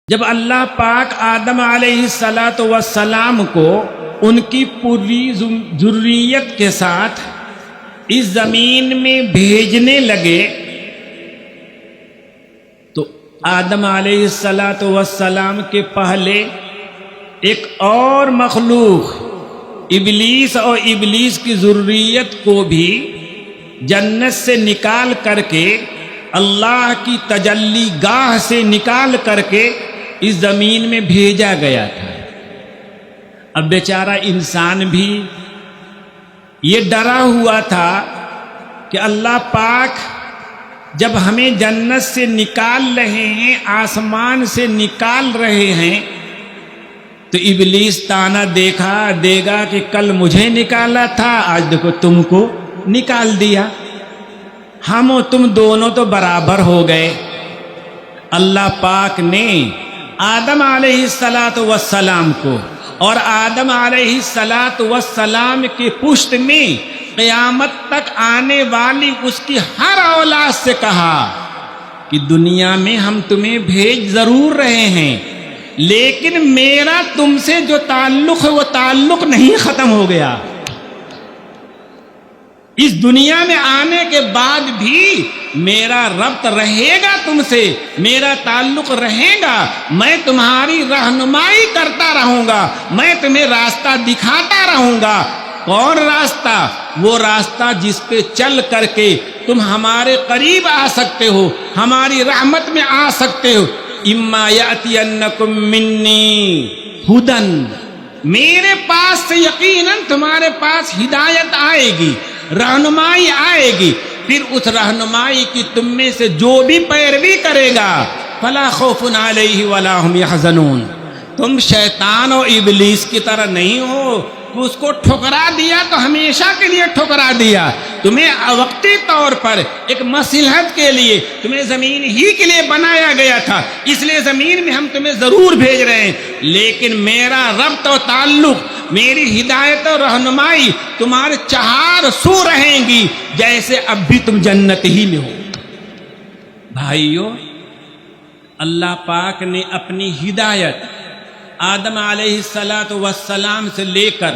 جب اللہ پاک آدم علیہ السلام کو ان کی پوری ذریت کے ساتھ اس زمین میں بھیجنے لگے تو آدم علیہ السلام کے پہلے ایک اور مخلوق ابلیس اور ابلیس کی ذریت کو بھی جنت سے نکال کر کے اللہ کی تجلی گاہ سے نکال کر کے اس زمین میں بھیجا گیا تھا۔ اب بیچارہ انسان بھی یہ ڈرا ہوا تھا کہ اللہ پاک جب ہمیں جنت سے نکال رہے ہیں، آسمان سے نکال رہے ہیں، تو ابلیس تانا دے گا کہ کل مجھے نکالا تھا، آج دیکھو تم کو نکال دیا، ہم و تم دونوں تو برابر ہو گئے۔ اللہ پاک نے آدم علیہ السلام کو اور آدم علیہ السلام کے پشت میں قیامت تک آنے والی اس کی ہر اولاد سے کہا کہ دنیا میں ہم تمہیں بھیج ضرور رہے ہیں، لیکن میرا تم سے جو تعلق ہے وہ تعلق نہیں ختم ہو گیا۔ اس دنیا میں آنے کے بعد بھی میرا ربط رہے گا تم سے، میرا تعلق رہے گا، میں تمہاری رہنمائی کرتا رہوں گا، میں تمہیں راستہ دکھاتا رہوں گا۔ کون راستہ؟ وہ راستہ جس پہ چل کر کے تم ہمارے قریب آ سکتے ہو، ہماری رحمت میں آ سکتے ہو۔ اما یاتینکم منی ہدن، میرے پاس سے یقیناً تمہارے پاس ہدایت آئے گی، رہنمائی آئے گی، پھر اس رہنمائی کی تم میں سے جو بھی پیروی کرے گا فلا خوف علیہ ولا ہم یحزنون، تم شیطان اور ابلیس کی طرح نہیں ہو کہ اس کو ٹھکرا دیا تو ہمیشہ کے لیے ٹھکرا دیا، تمہیں وقتی طور پر ایک مصلحت کے لیے تمہیں زمین ہی کے لیے بنایا گیا تھا، اس لیے زمین میں ہم تمہیں ضرور بھیج رہے ہیں، لیکن میرا ربط و تعلق، میری ہدایت و رہنمائی تمہارے چہار سو رہیں گی جیسے اب بھی تم جنت ہی میں ہو۔ بھائیو، اللہ پاک نے اپنی ہدایت آدم علیہ السلام سے لے کر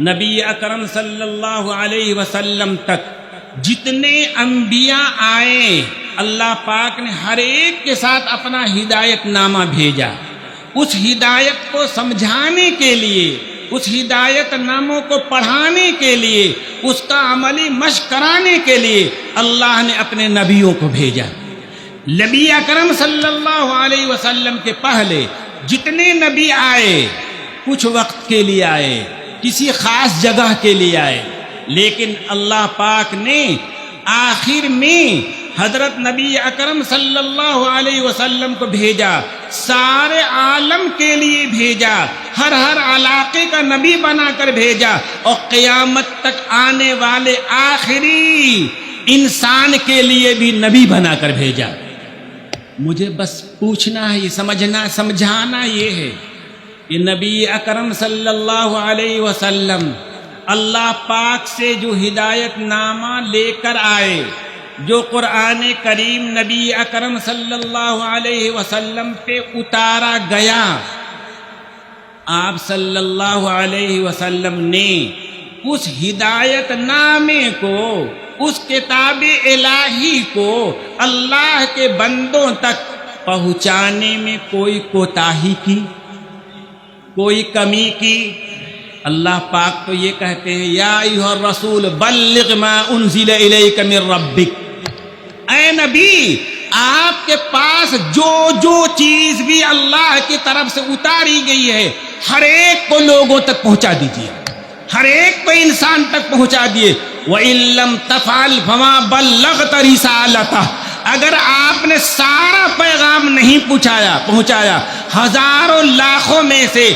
نبی اکرم صلی اللہ علیہ وسلم تک جتنے انبیاء آئے، اللہ پاک نے ہر ایک کے ساتھ اپنا ہدایت نامہ بھیجا۔ اس ہدایت کو سمجھانے کے لیے، اس ہدایت ناموں کو پڑھانے کے لیے، اس کا عملی مشق کرانے کے لیے اللہ نے اپنے نبیوں کو بھیجا۔ نبی اکرم صلی اللہ علیہ وسلم کے پہلے جتنے نبی آئے کچھ وقت کے لیے آئے، کسی خاص جگہ کے لیے آئے، لیکن اللہ پاک نے آخر میں حضرت نبی اکرم صلی اللہ علیہ وسلم کو بھیجا، سارے عالم کے لیے بھیجا، ہر علاقے کا نبی بنا کر بھیجا، اور قیامت تک آنے والے آخری انسان کے لیے بھی نبی بنا کر بھیجا۔ مجھے بس پوچھنا ہے، سمجھانا یہ ہے کہ نبی اکرم صلی اللہ علیہ وسلم اللہ پاک سے جو ہدایت نامہ لے کر آئے، جو قرآن کریم نبی اکرم صلی اللہ علیہ وسلم پہ اتارا گیا، آپ صلی اللہ علیہ وسلم نے اس ہدایت نامے کو، اس کتاب الہی کو اللہ کے بندوں تک پہنچانے میں کوئی کوتاہی کی، کوئی کمی کی؟ اللہ پاک تو یہ کہتے ہیں یا ایھا الرسول بلغ ما انزل الیک من ربک، اے نبی آپ کے پاس جو چیز بھی اللہ کی طرف سے اتاری گئی ہے ہر ایک کو لوگوں تک پہنچا دیجیے، ہر ایک کو انسان تک پہنچا دیے۔ وَإِن لَّمْ تَفْعَلْ فَمَا بَلَّغْتَ رِسَالَتَهُ، اگر آپ نے سارا پیغام نہیں پہنچایا، ہزاروں لاکھوں میں سے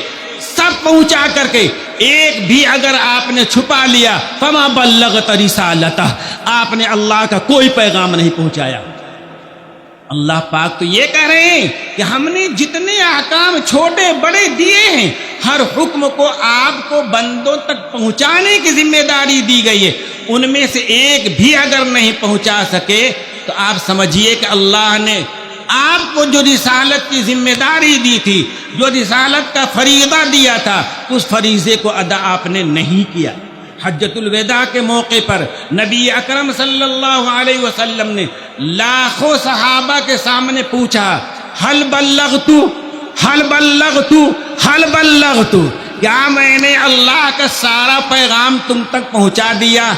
سب پہنچا کر کے ایک بھی اگر آپ نے چھپا لیا، فَمَا بَلَّغْتَ رِسَالَتَهُ، آپ نے اللہ کا کوئی پیغام نہیں پہنچایا۔ اللہ پاک تو یہ کہہ رہے ہیں کہ ہم نے جتنے احکام چھوٹے بڑے دیے ہیں، ہر حکم کو آپ کو بندوں تک پہنچانے کی ذمہ داری دی گئی ہے، ان میں سے ایک بھی اگر نہیں پہنچا سکے تو آپ سمجھیے کہ اللہ نے آپ کو جو رسالت کی ذمہ داری دی تھی، جو رسالت کا فریضہ دیا تھا، اس فریضے کو ادا آپ نے نہیں کیا۔ حجۃ الوداع کے موقع پر نبی اکرم صلی اللہ علیہ وسلم نے لاکھوں صحابہ کے سامنے پوچھا، حل بلغت حل بلغت حل بلغت، کیا میں نے اللہ کا سارا پیغام تم تک پہنچا دیا؟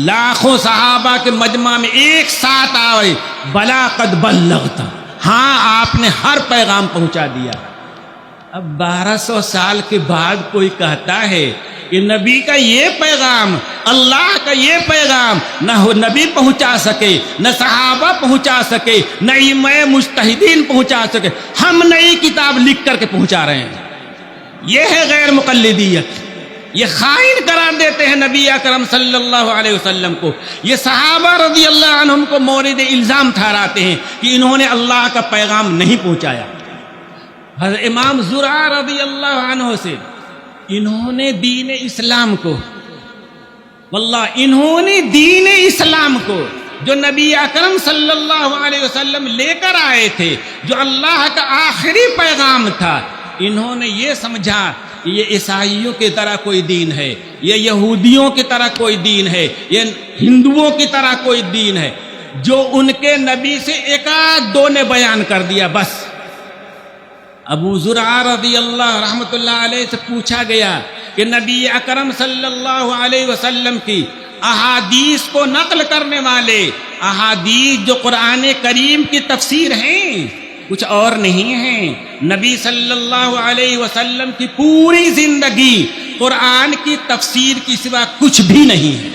لاکھوں صحابہ کے مجمع میں ایک ساتھ آئے، بلا قد بلغت، ہاں آپ نے ہر پیغام پہنچا دیا۔ اب 1200 سال کے بعد کوئی کہتا ہے کہ نبی کا یہ پیغام، اللہ کا یہ پیغام نہ نبی پہنچا سکے، نہ صحابہ پہنچا سکے، نہ ائمہ مجتہدین پہنچا سکے، ہم نئی کتاب لکھ کر کے پہنچا رہے ہیں۔ یہ ہے غیر مقلدیت، یہ خائن قرار دیتے ہیں نبی اکرم صلی اللہ علیہ وسلم کو، یہ صحابہ رضی اللہ عنہم کو مورد الزام ٹھہراتے ہیں کہ انہوں نے اللہ کا پیغام نہیں پہنچایا۔ حضرت امام زرع رضی اللہ عنہ سے انہوں نے دین اسلام کو، واللہ انہوں نے دین اسلام کو جو نبی اکرم صلی اللہ علیہ وسلم لے کر آئے تھے، جو اللہ کا آخری پیغام تھا، انہوں نے یہ سمجھا کہ یہ عیسائیوں کی طرح کوئی دین ہے، یہ یہودیوں کی طرح کوئی دین ہے، یہ ہندوؤں کی طرح کوئی دین ہے، جو ان کے نبی سے ایک آدھ دو نے بیان کر دیا بس۔ ابو زرع رضی اللہ رحمۃ اللہ علیہ سے پوچھا گیا کہ نبی اکرم صلی اللہ علیہ وسلم کی احادیث کو نقل کرنے والے احادیث جو قرآن کریم کی تفسیر ہیں، کچھ اور نہیں ہیں، نبی صلی اللہ علیہ وسلم کی پوری زندگی قرآن کی تفسیر کی سوا کچھ بھی نہیں ہے۔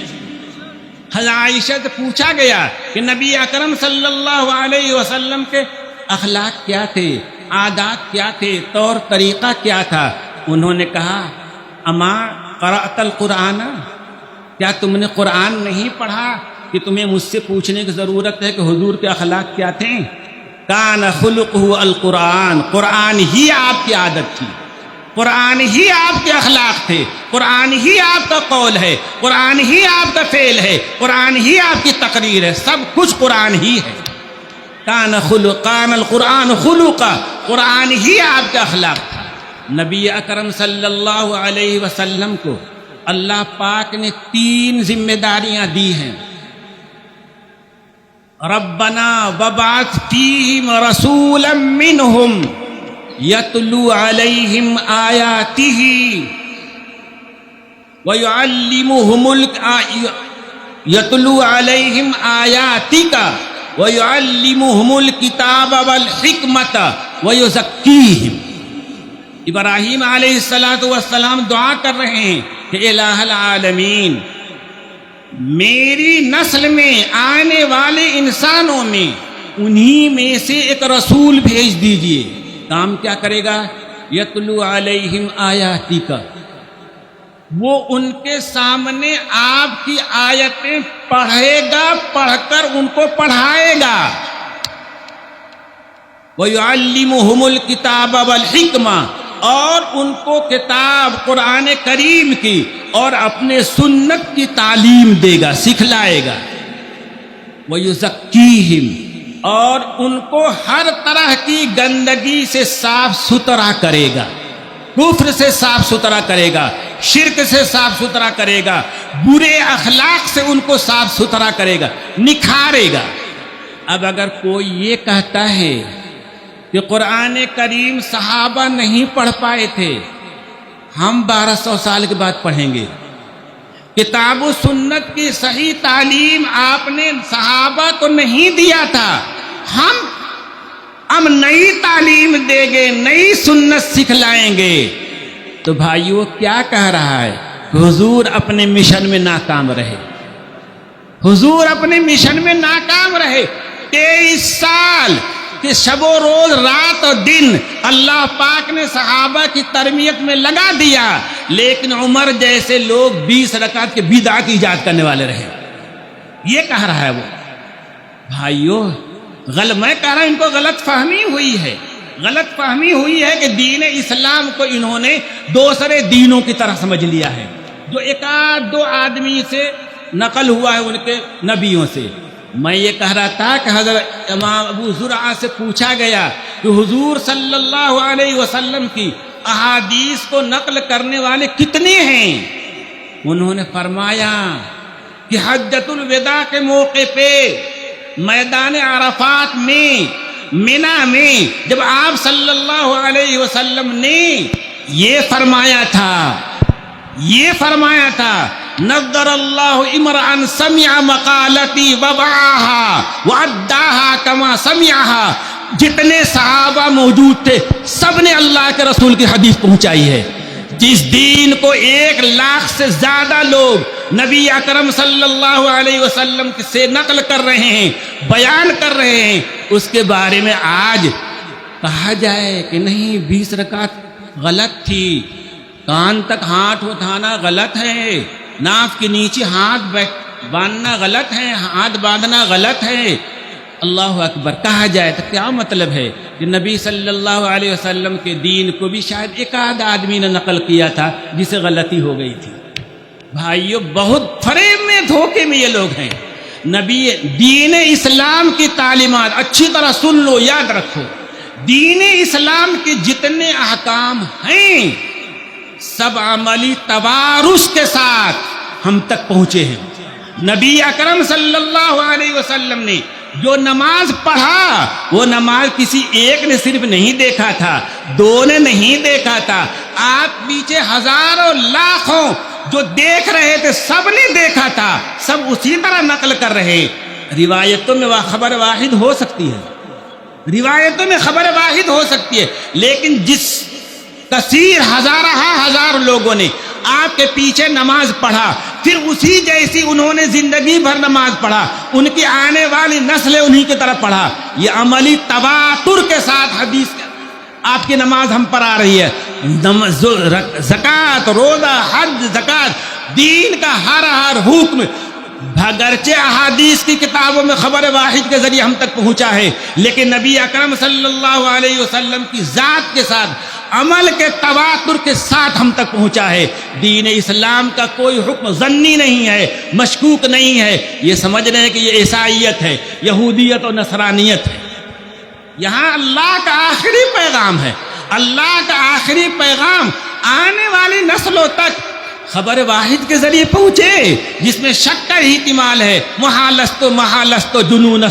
حضرت عائشہ سے پوچھا گیا کہ نبی اکرم صلی اللہ علیہ وسلم کے اخلاق کیا تھے، عادات کیا تھے، طور طریقہ کیا تھا؟ انہوں نے کہا، اما قرأت القرآن، کیا تم نے قرآن نہیں پڑھا کہ تمہیں مجھ سے پوچھنے کی ضرورت ہے کہ حضور کے اخلاق کیا تھے؟ کان خلقہ القرآن، قرآن ہی آپ کی عادت تھی، قرآن ہی آپ کے اخلاق تھے، قرآن ہی آپ کا قول ہے، قرآن ہی آپ کا فعل ہے، قرآن ہی آپ کی تقریر ہے، سب کچھ قرآن ہی ہے۔ کان القرآن خلقہ، قرآن ہی آپ کا اخلاق تھا۔ نبی اکرم صلی اللہ علیہ وسلم کو اللہ پاک نے 3 ذمہ داریاں دی ہیں۔ ربنا وبعث فیہم رسولا منہم یتلو علیہم آیاتہ یتلو علیہم آیاتک وَيُعَلِّمُهُمُ الْكِتَابَ وَالْحِكْمَةَ وَيُزَكِّيهِمْ۔ ابراہیم علیہ السلام دعا کر رہے ہیں کہ الہ العالمین، میری نسل میں آنے والے انسانوں میں انہی میں سے ایک رسول بھیج دیجئے۔ کام کیا کرے گا؟ یتلو علیہم آیاتک، وہ ان کے سامنے آپ کی آیتیں پڑھے گا، پڑھ کر ان کو پڑھائے گا۔ وَيُعَلِّمُهُمُ الْكِتَابَ وَالْحِكْمَةَ، اور ان کو کتاب قرآن کریم کی اور اپنے سنت کی تعلیم دے گا، سکھلائے گا۔ وَيُزَكِّيهِمْ، اور ان کو ہر طرح کی گندگی سے صاف ستھرا کرے گا، کفر سے صاف ستھرا کرے گا، شرک سے صاف ستھرا کرے گا، برے اخلاق سے ان کو صاف ستھرا کرے گا، نکھارے گا۔ اب اگر کوئی یہ کہتا ہے کہ قرآن کریم صحابہ نہیں پڑھ پائے تھے، ہم 1200 سال کے بعد پڑھیں گے۔ کتاب و سنت کی صحیح تعلیم آپ نے صحابہ کو نہیں دیا تھا، ہم نئی تعلیم دیں گے، نئی سنت سکھلائیں گے۔ تو بھائیو کیا کہہ رہا ہے؟ حضور اپنے مشن میں ناکام رہے، حضور اپنے مشن میں ناکام رہے۔ 23 سال کہ شب و روز، رات اور دن اللہ پاک نے صحابہ کی تربیت میں لگا دیا، لیکن عمر جیسے لوگ 20 رکعت کے بدعت ایجاد کرنے والے رہے۔ یہ کہہ رہا ہے وہ۔ بھائیو میں کہہ رہا ہوں ان کو غلط فہمی ہوئی ہے، غلط فہمی ہوئی ہے کہ دین اسلام کو انہوں نے دوسرے دینوں کی طرح سمجھ لیا ہے، جو ایک آدھ دو آدمی سے نقل ہوا ہے ان کے نبیوں سے۔ میں یہ کہہ رہا تھا کہ حضرت امام ابو زرعہ سے پوچھا گیا کہ حضور صلی اللہ علیہ وسلم کی احادیث کو نقل کرنے والے کتنے ہیں؟ انہوں نے فرمایا کہ حجۃ الوداع کے موقع پہ میدان عرفات میں منا میں جب آپ صلی اللہ علیہ وسلم نے یہ فرمایا تھا نظر اللہ امرأ سمع مقالتی ووعاها واداها کما سمعها، جتنے صحابہ موجود تھے سب نے اللہ کے رسول کی حدیث پہنچائی ہے۔ جس دین کو 1,00,000 سے زیادہ لوگ نبی اکرم صلی اللہ علیہ وسلم سے نقل کر رہے ہیں، بیان کر رہے ہیں، اس کے بارے میں آج کہا جائے کہ نہیں 20 رکعت غلط تھی، کان تک ہاتھ اٹھانا غلط ہے، ناف کے نیچے ہاتھ باندھنا غلط ہے، ہاتھ باندھنا غلط ہے، اللہ اکبر کہا جائے تو کیا مطلب ہے کہ نبی صلی اللہ علیہ وسلم کے دین کو بھی شاید ایک آدھ آدمی نے نقل کیا تھا جسے غلطی ہو گئی تھی۔ بھائیو بہت فریب میں دھوکے میں یہ لوگ ہیں۔ نبی دین اسلام کی تعلیمات اچھی طرح سن لو، یاد رکھو، دین اسلام کے جتنے احکام ہیں سب عملی توارث کے ساتھ ہم تک پہنچے ہیں۔ نبی اکرم صلی اللہ علیہ وسلم نے جو نماز پڑھا وہ نماز کسی ایک نے صرف نہیں دیکھا تھا، 2 نے نہیں دیکھا تھا، آپ پیچھے ہزاروں لاکھوں جو دیکھ رہے تھے سب نے دیکھا تھا، سب اسی طرح نقل کر رہے۔ روایتوں میں خبر واحد ہو سکتی ہے، روایتوں میں خبر واحد ہو سکتی ہے، لیکن جس کثیر ہزار لوگوں نے آپ کے پیچھے نماز پڑھا، پھر اسی جیسی انہوں نے زندگی بھر نماز پڑھا، ان کی آنے والی نسلیں انہی کی طرف پڑھا، یہ عملی تواتر کے ساتھ حدیث آپ کی نماز ہم پر آ رہی ہے۔ زکوٰۃ، روزہ، حج، زکوٰۃ، دین کا ہر حکم بھگرچہ احادیث کی کتابوں میں خبر واحد کے ذریعے ہم تک پہنچا ہے، لیکن نبی اکرم صلی اللہ علیہ وسلم کی ذات کے ساتھ عمل کے تواتر کے ساتھ ہم تک پہنچا ہے۔ دین اسلام کا کوئی حکم ظنی نہیں ہے، مشکوک نہیں ہے، یہ سمجھ رہے ہیں کہ یہ عیسائیت ہے، یہودیت اور نصرانیت ہے۔ یہاں اللہ کا آخری پیغام ہے، اللہ کا آخری پیغام آنے والی نسلوں تک خبر واحد کے ذریعے پہنچے، جس میں شک کا احتمال ہے، محالستو جنون،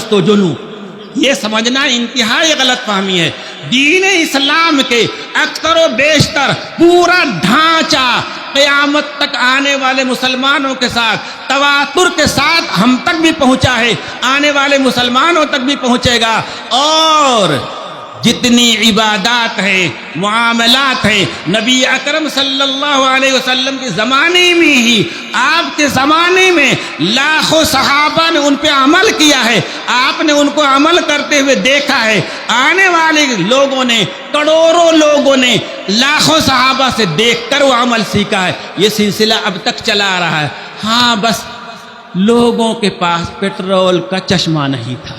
یہ سمجھنا انتہائی غلط فہمی ہے۔ دین اسلام کے اکثر و بیشتر پورا ڈھانچہ قیامت تک آنے والے مسلمانوں کے ساتھ تواتر کے ساتھ ہم تک بھی پہنچا ہے، آنے والے مسلمانوں تک بھی پہنچے گا، اور جتنی عبادات ہیں، معاملات ہیں، نبی اکرم صلی اللہ علیہ وسلم کے زمانے میں ہی، آپ کے زمانے میں لاکھوں صحابہ نے ان پہ عمل کیا ہے، آپ نے ان کو عمل کرتے ہوئے دیکھا ہے، آنے والے لوگوں نے، کروڑوں لوگوں نے لاکھوں صحابہ سے دیکھ کر وہ عمل سیکھا ہے۔ یہ سلسلہ اب تک چلا آ رہا ہے۔ ہاں بس لوگوں کے پاس پیٹرول کا چشمہ نہیں تھا،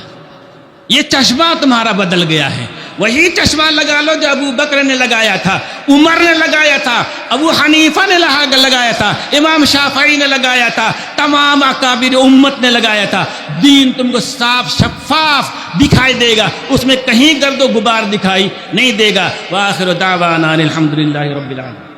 یہ چشمہ تمہارا بدل گیا ہے۔ وہی چشمہ لگا لو جو ابو بکر نے لگایا تھا، عمر نے لگایا تھا، ابو حنیفہ نے لگایا تھا، امام شافعی نے لگایا تھا، تمام اکابر امت نے لگایا تھا۔ دین تم کو صاف شفاف دکھائی دے گا، اس میں کہیں گرد و غبار دکھائی نہیں دے گا۔ وآخر دعوانا الحمدللہ رب العالمین۔